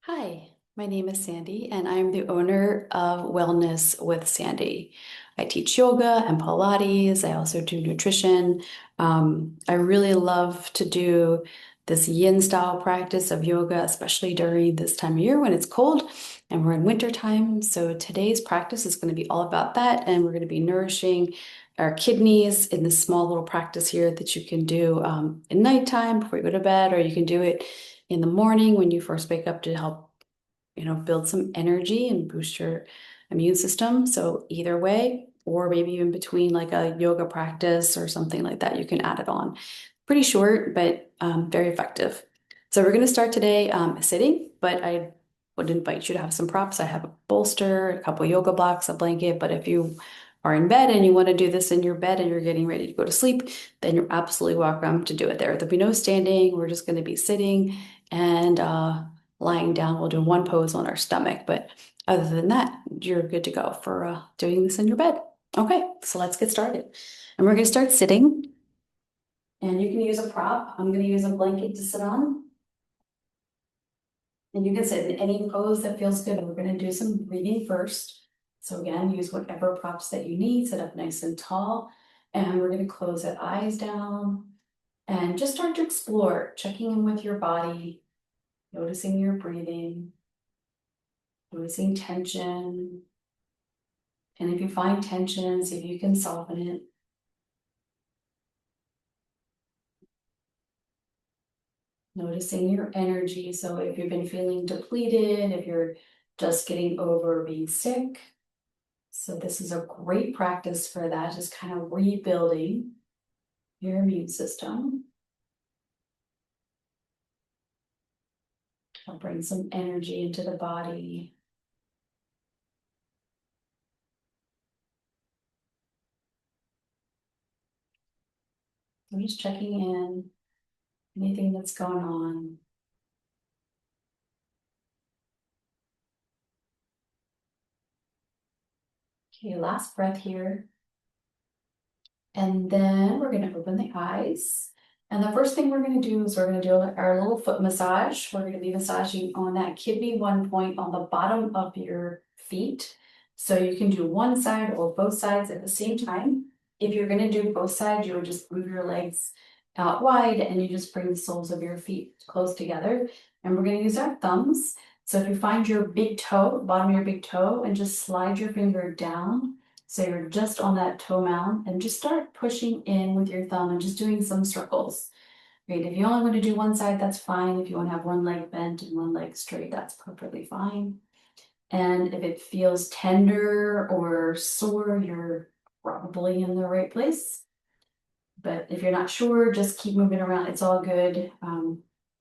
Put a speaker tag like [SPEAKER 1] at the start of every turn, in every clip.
[SPEAKER 1] Hi, my name is Sandy, and I'm the owner of Wellness with Sandy. I teach yoga and Pilates. I also do nutrition. I really love to do this yin style practice of yoga, especially during this time of year when it's cold and we're in winter time. So today's practice is going to be all about that, and we're going to be nourishing our kidneys in this small little practice here that you can do at nighttime before you go to bed, or you can do it in the morning when you first wake up to help, build some energy and boost your immune system. So either way, or maybe even between like a yoga practice or something like that, you can add it on. Pretty short, but very effective. So we're going to start today sitting, but I would invite you to have some props. I have a bolster, a couple yoga blocks, a blanket, but if you are in bed and you want to do this in your bed and you're getting ready to go to sleep, then you're absolutely welcome to do it there. There'll be no standing. We're just going to be sitting and lying down. We'll do one pose on our stomach, but other than that, you're good to go for doing this in your bed. Okay, so let's get started. And we're going to start sitting. And you can use a prop. I'm going to use a blanket to sit on. And you can sit in any pose that feels good. We're going to do some breathing first. So again, use whatever props that you need. Sit up nice and tall. And we're going to close the eyes down and just start to explore, checking in with your body, noticing your breathing, noticing tension. And if you find tension, see if you can soften it. Noticing your energy. So if you've been feeling depleted, if you're just getting over being sick. So this is a great practice for that, just kind of rebuilding your immune system. I'll bring some energy into the body. I'm just checking in, anything that's going on. Okay, last breath here. And then we're going to open the eyes. And the first thing we're going to do is we're going to do our little foot massage. We're going to be massaging on that kidney 1 point on the bottom of your feet. So you can do one side or both sides at the same time. If you're going to do both sides, you would just move your legs out wide and you just bring the soles of your feet close together. And we're going to use our thumbs. So if you find your big toe, bottom of your big toe, and just slide your finger down. So you're just on that toe mound and just start pushing in with your thumb and just doing some circles. Great. If you only want to do one side, that's fine. If you want to have one leg bent and one leg straight, that's perfectly fine. And if it feels tender or sore, you're probably in the right place. But if you're not sure, just keep moving around. It's all good.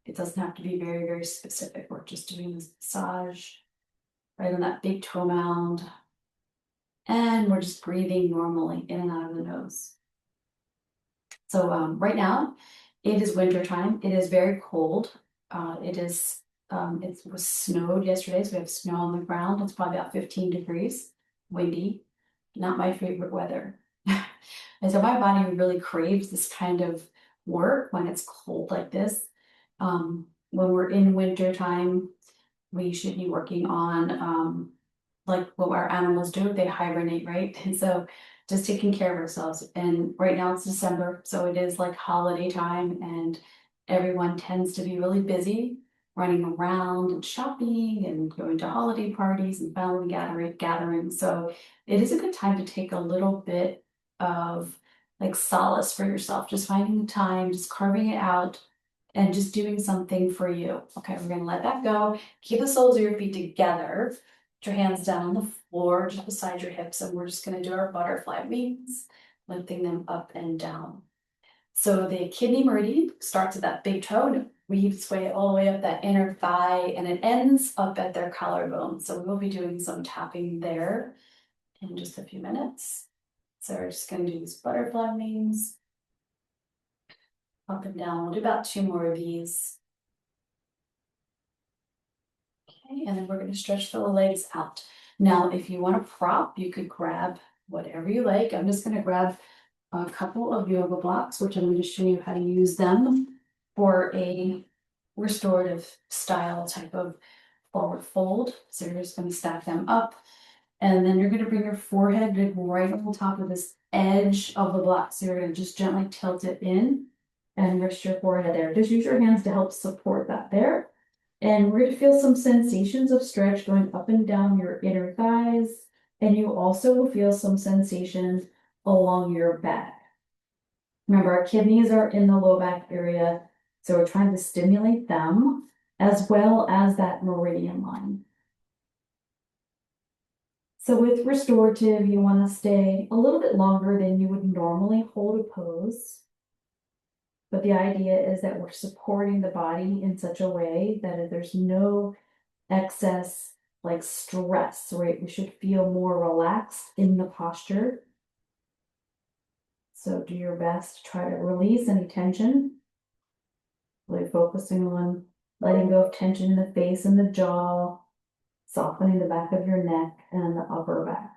[SPEAKER 1] It doesn't have to be very, very specific. We're just doing this massage right on that big toe mound. And we're just breathing normally in and out of the nose. So right now, it is winter time. It is very cold. It was snowed yesterday, so we have snow on the ground. It's probably about 15 degrees, windy, not my favorite weather. And so my body really craves this kind of work when it's cold like this. When we're in winter time, we should be working on like what our animals do, they hibernate, right? And so just taking care of ourselves. And right now it's December, so it is like holiday time, and everyone tends to be really busy running around and shopping and going to holiday parties and family gatherings. So it is a good time to take a little bit of like solace for yourself, just finding the time, just carving it out and just doing something for you. Okay, we're gonna let that go. Keep the soles of your feet together. Put your hands down on the floor, just beside your hips, and we're just gonna do our butterfly wings, lifting them up and down. So the kidney meridian starts at that big toe and it weaves its way all the way up that inner thigh, and it ends up at their collarbone. So we'll be doing some tapping there in just a few minutes. So we're just gonna do these butterfly wings up and down. We'll do about 2 more of these. Okay, and then we're going to stretch the legs out. Now, if you want a prop, you could grab whatever you like. I'm just going to grab a couple of yoga blocks, which I'm going to show you how to use them for a restorative style type of forward fold. So you're just gonna stack them up. And then you're gonna bring your forehead like right on top of this edge of the block. So you're gonna just gently tilt it in and rest your forehead there. Just use your hands to help support that there. And we're gonna feel some sensations of stretch going up and down your inner thighs. And you also will feel some sensations along your back. Remember, our kidneys are in the low back area, so we're trying to stimulate them as well as that meridian line. So with restorative, you want to stay a little bit longer than you would normally hold a pose. But the idea is that we're supporting the body in such a way that there's no excess like stress, right? We should feel more relaxed in the posture. So do your best to try to release any tension. Really focusing on letting go of tension in the face and the jaw, softening the back of your neck and the upper back.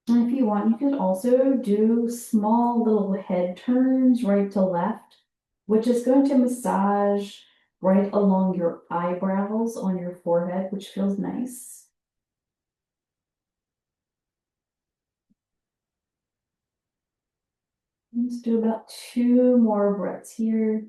[SPEAKER 1] And if you want, you could also do small little head turns right to left, which is going to massage right along your eyebrows on your forehead, which feels nice. Let's do about 2 more breaths here.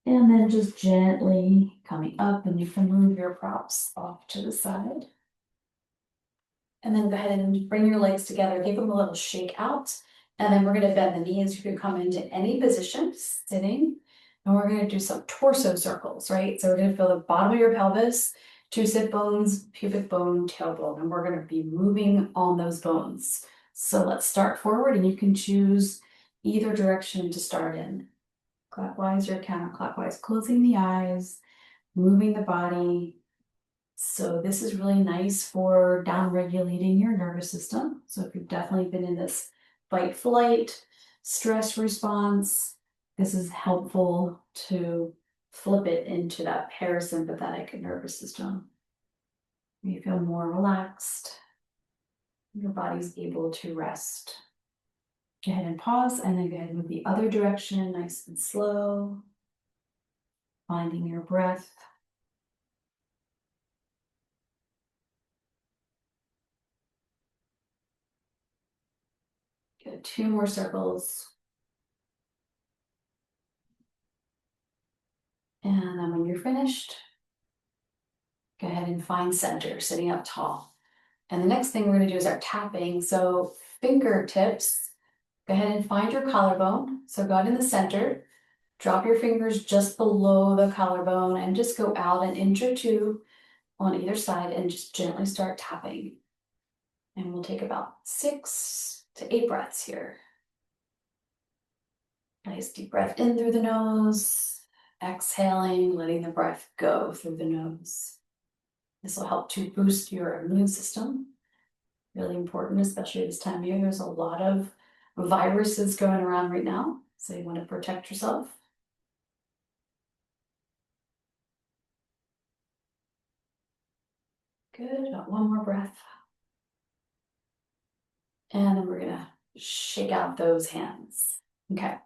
[SPEAKER 1] And then just gently coming up, and you can move your props off to the side. And then go ahead and bring your legs together, give them a little shake out. And then we're gonna bend the knees. You can come into any position, sitting. And we're gonna do some torso circles, right? So we're gonna feel the bottom of your pelvis, two sit bones, pubic bone, tailbone, and we're gonna be moving on those bones. So let's start forward, and you can choose either direction to start in. Clockwise or counterclockwise, closing the eyes, moving the body. So this is really nice for down regulating your nervous system. So if you've definitely been in this fight flight stress response, this is helpful to flip it into that parasympathetic nervous system. You feel more relaxed. Your body's able to rest. Go ahead and pause, and then go ahead and move the other direction, nice and slow. Finding your breath. Good, 2 more circles. And then when you're finished, go ahead and find center, sitting up tall. And the next thing we're going to do is our tapping. So fingertips, go ahead and find your collarbone. So go out in the center, drop your fingers just below the collarbone, and just go out an inch or two on either side and just gently start tapping. And we'll take about 6 to 8 breaths here. Nice deep breath in through the nose, exhaling, letting the breath go through the nose. This will help to boost your immune system. Really important, especially this time of year. There's a lot of viruses going around right now, so you want to protect yourself. Good, about 1 more breath. And then we're gonna shake out those hands. Okay,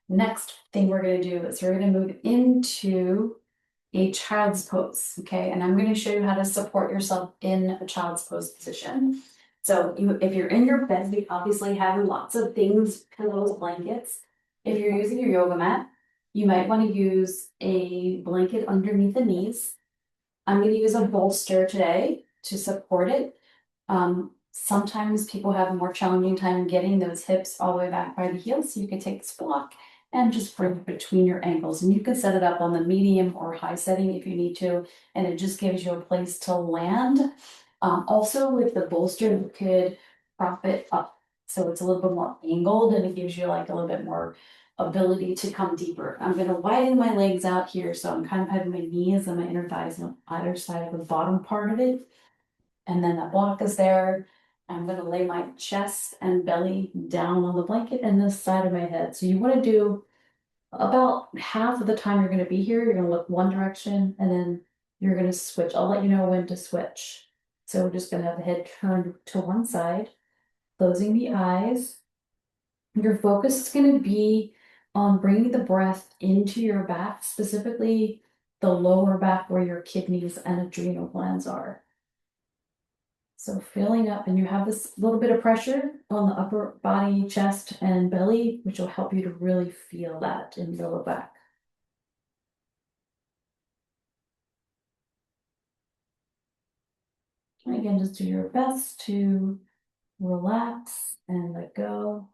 [SPEAKER 1] next thing we're gonna do is we're gonna move into a child's pose, okay? And I'm gonna show you how to support yourself in a child's pose position. So if you're in your bed, you obviously have lots of things, pillows, blankets. If you're using your yoga mat, you might want to use a blanket underneath the knees. I'm going to use a bolster today to support it. Sometimes people have a more challenging time getting those hips all the way back by the heels. So you can take this block and just bring it between your ankles. And you can set it up on the medium or high setting if you need to. And it just gives you a place to land. Also with the bolster, you could prop it up so it's a little bit more angled, and it gives you like a little bit more ability to come deeper. I'm going to widen my legs out here, so I'm kind of having my knees and my inner thighs on either side of the bottom part of it. And then that block is there. I'm going to lay my chest and belly down on the blanket and the side of my head. So you want to do about half of the time you're gonna be here, you're gonna look one direction and then you're gonna switch. I'll let you know when to switch. So we're just gonna have the head turned to one side, closing the eyes. Your focus is gonna be on bringing the breath into your back, specifically the lower back where your kidneys and adrenal glands are. So filling up, and you have this little bit of pressure on the upper body, chest, and belly, which will help you to really feel that in the lower back. And again, just do your best to relax and let go.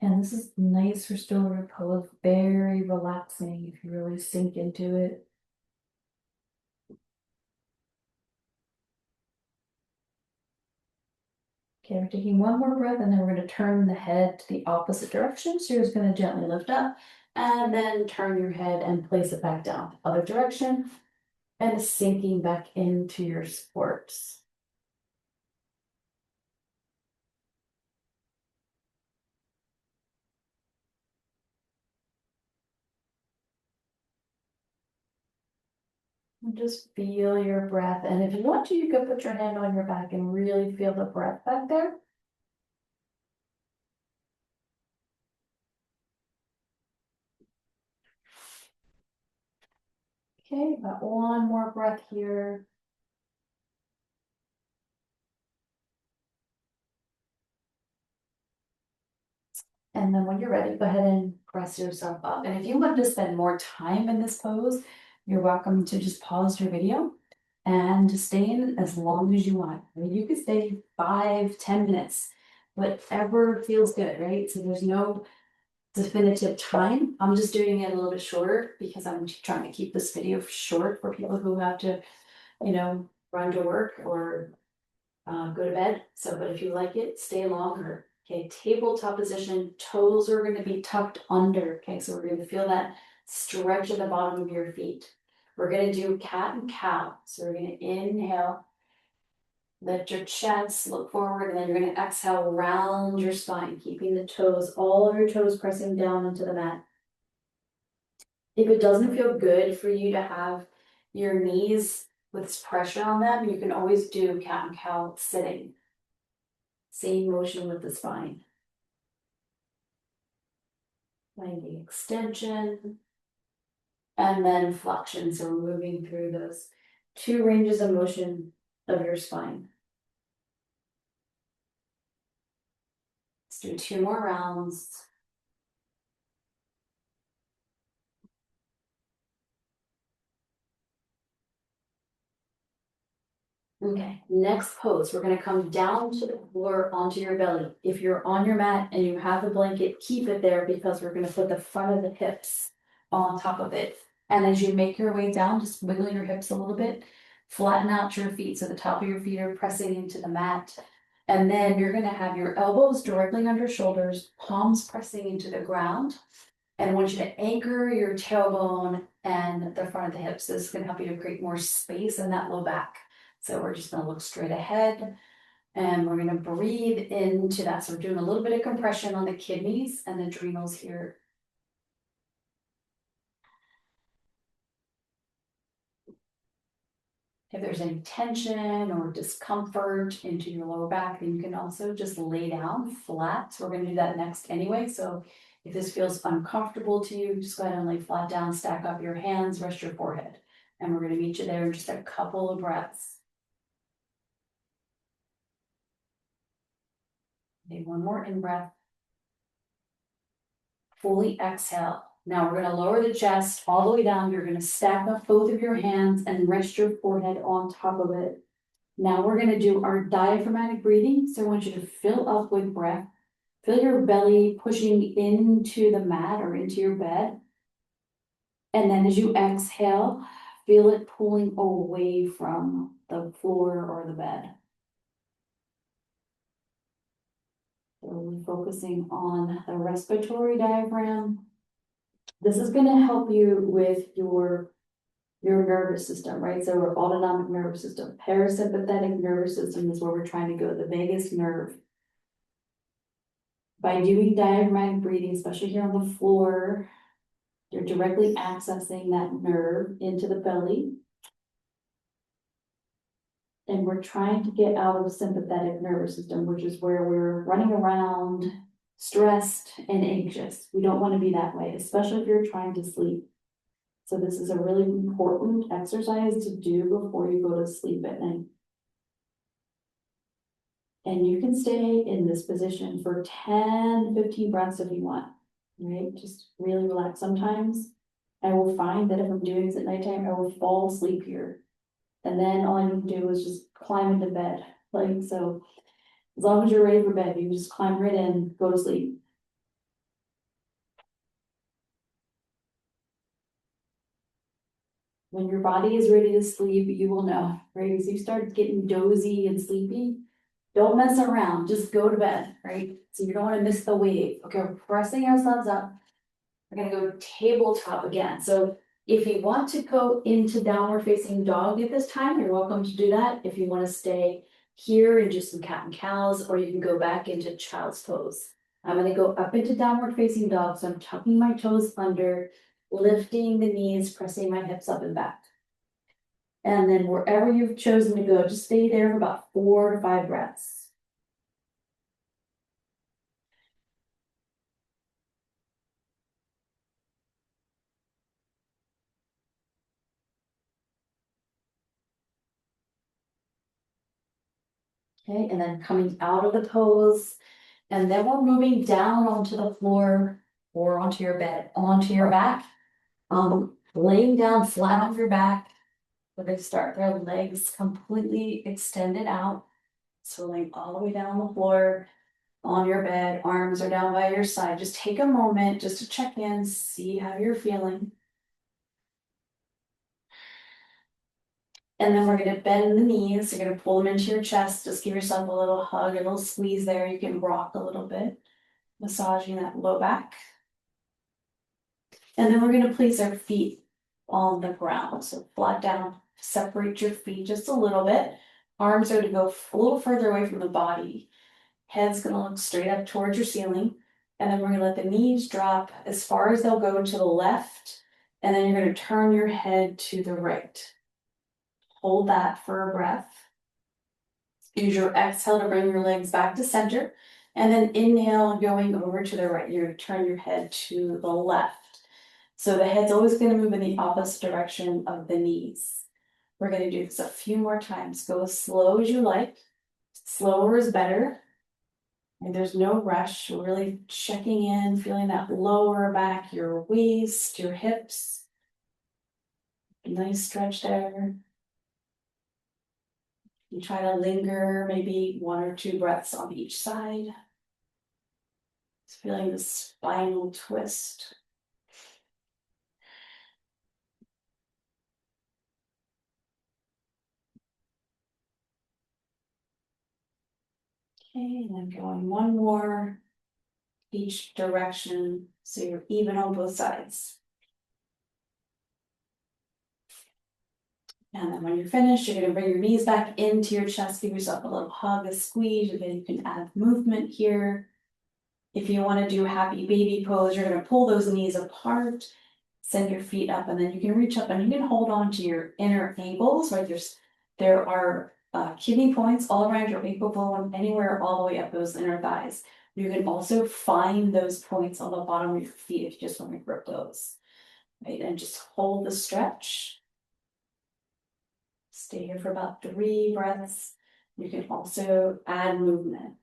[SPEAKER 1] And this is nice restorative pose, very relaxing if you really sink into it. Okay, we're taking one more breath and then we're going to turn the head to the opposite direction. So you're just going to gently lift up and then turn your head and place it back down. Other direction and sinking back into your supports. And just feel your breath. And if you want to, you can put your hand on your back and really feel the breath back there. Okay, got one more breath here. And then when you're ready, go ahead and press yourself up. And if you want to spend more time in this pose, you're welcome to just pause your video and just stay in as long as you want. I mean, you could stay 5, 10 minutes, whatever feels good, right? So there's no definitive time. I'm just doing it a little bit shorter because I'm trying to keep this video short for people who have to, run to work or go to bed. So, but if you like it, stay longer. Okay, tabletop position, toes are going to be tucked under. Okay, so we're going to feel that stretch at the bottom of your feet. We're going to do cat and cow. So we're going to inhale, lift your chest, look forward, and then you're going to exhale, round your spine, keeping the toes, all of your toes pressing down into the mat. If it doesn't feel good for you to have your knees with pressure on them, you can always do cat and cow sitting. Same motion with the spine. Finding extension and then flexion. So we're moving through those two ranges of motion of your spine. Let's do 2 more rounds. Okay, next pose, we're gonna come down to the floor onto your belly. If you're on your mat and you have the blanket, keep it there because we're gonna put the front of the hips on top of it. And as you make your way down, just wiggle your hips a little bit, flatten out your feet so the top of your feet are pressing into the mat. And then you're gonna have your elbows directly under shoulders, palms pressing into the ground. And I want you to anchor your tailbone and the front of the hips. This is gonna help you to create more space in that low back. So we're just gonna look straight ahead and we're gonna breathe into that. So we're doing a little bit of compression on the kidneys and the adrenals here. If there's any tension or discomfort into your lower back, then you can also just lay down flat. So we're gonna do that next anyway. So if this feels uncomfortable to you, just go ahead and lay flat down, stack up your hands, rest your forehead. And we're gonna meet you there in just a couple of breaths. Okay, one more in breath. Fully exhale. Now we're going to lower the chest all the way down. You're going to stack up both of your hands and rest your forehead on top of it. Now we're going to do our diaphragmatic breathing. So I want you to fill up with breath. Feel your belly pushing into the mat or into your bed. And then as you exhale, feel it pulling away from the floor or the bed. So we're focusing on the respiratory diaphragm. This is going to help you with your your nervous system, right? So our autonomic nervous system, parasympathetic nervous system is where we're trying to go, the vagus nerve. By doing diaphragmatic breathing, especially here on the floor, you're directly accessing that nerve into the belly. And we're trying to get out of the sympathetic nervous system, which is where we're running around, stressed and anxious. We don't want to be that way, especially if you're trying to sleep. So this is a really important exercise to do before you go to sleep at night. And you can stay in this position for 10, 15 breaths if you want, right? Just really relax. Sometimes I will find that if I'm doing this at nighttime, I will fall asleep here. And then all I need to do is just climb into bed. Like, so as long as you're ready for bed, you can just climb right in, go to sleep. When your body is ready to sleep, you will know, right? As you start getting dozy and sleepy, don't mess around, just go to bed, right? So you don't want to miss the wave. Okay, we're pressing ourselves up. We're gonna go tabletop again. So if you want to go into downward facing dog at this time, you're welcome to do that. If you want to stay here and do some cat and cows, or you can go back into child's pose. I'm gonna go up into downward facing dog. So I'm tucking my toes under, lifting the knees, pressing my hips up and back. And then wherever you've chosen to go, just stay there for about 4 to 5 breaths. Okay, and then coming out of the pose, and then we're moving down onto the floor or onto your bed, onto your back. Laying down flat on your back. We're gonna start their legs completely extended out, swirling all the way down the floor, on your bed, arms are down by your side. Just take a moment just to check in, see how you're feeling. And then we're gonna bend the knees, you're gonna pull them into your chest, just give yourself a little hug, a little squeeze there. You can rock a little bit, massaging that low back. And then we're gonna place our feet on the ground, so flat down, separate your feet just a little bit. Arms are to go a little further away from the body. Head's gonna look straight up towards your ceiling. And then we're gonna let the knees drop as far as they'll go to the left. And then you're gonna turn your head to the right. Hold that for a breath. Use your exhale to bring your legs back to center. And then inhale, going over to the right. You're gonna turn your head to the left. So the head's always gonna move in the opposite direction of the knees. We're gonna do this a few more times. Go as slow as you like. Slower is better. And there's no rush. We're really checking in, feeling that lower back, your waist, your hips. Nice stretch there. You try to linger maybe 1 or 2 breaths on each side. Just feeling the spinal twist. Okay, and then going 1 more each direction so you're even on both sides. And then when you're finished, you're gonna bring your knees back into your chest, give yourself a little hug, a squeeze. Again, you can add movement here. If you want to do happy baby pose, you're going to pull those knees apart, send your feet up, and then you can reach up and you can hold on to your inner ankles, right? There are kidney points all around your ankle bone, anywhere all the way up those inner thighs. You can also find those points on the bottom of your feet if you just want to grip those, right? And just hold the stretch. Stay here for about 3 breaths. You can also add movement.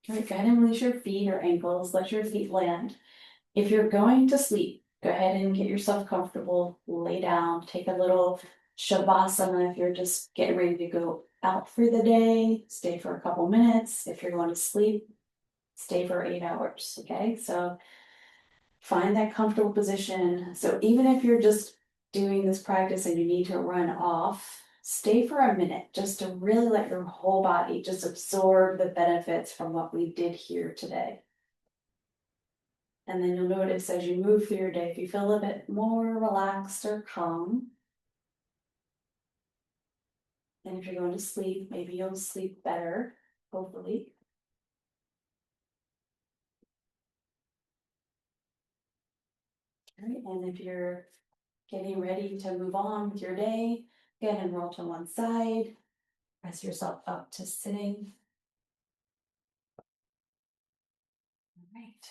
[SPEAKER 1] All right, go ahead and release your feet or ankles, let your feet land. If you're going to sleep, go ahead and get yourself comfortable, lay down, take a little shavasana if you're just getting ready to go out for the day, stay for a couple minutes. If you're going to sleep, stay for 8 hours, okay? So find that comfortable position. So even if you're just doing this practice and you need to run off, stay for a minute just to really let your whole body just absorb the benefits from what we did here today. And then you'll notice as you move through your day, if you feel a bit more relaxed or calm, and if you're going to sleep, maybe you'll sleep better, hopefully. All right, and if you're getting ready to move on with your day, go ahead and roll to one side, press yourself up to sitting. All right,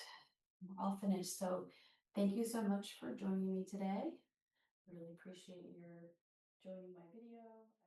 [SPEAKER 1] we're all finished. So thank you so much for joining me today. Really appreciate your joining my video.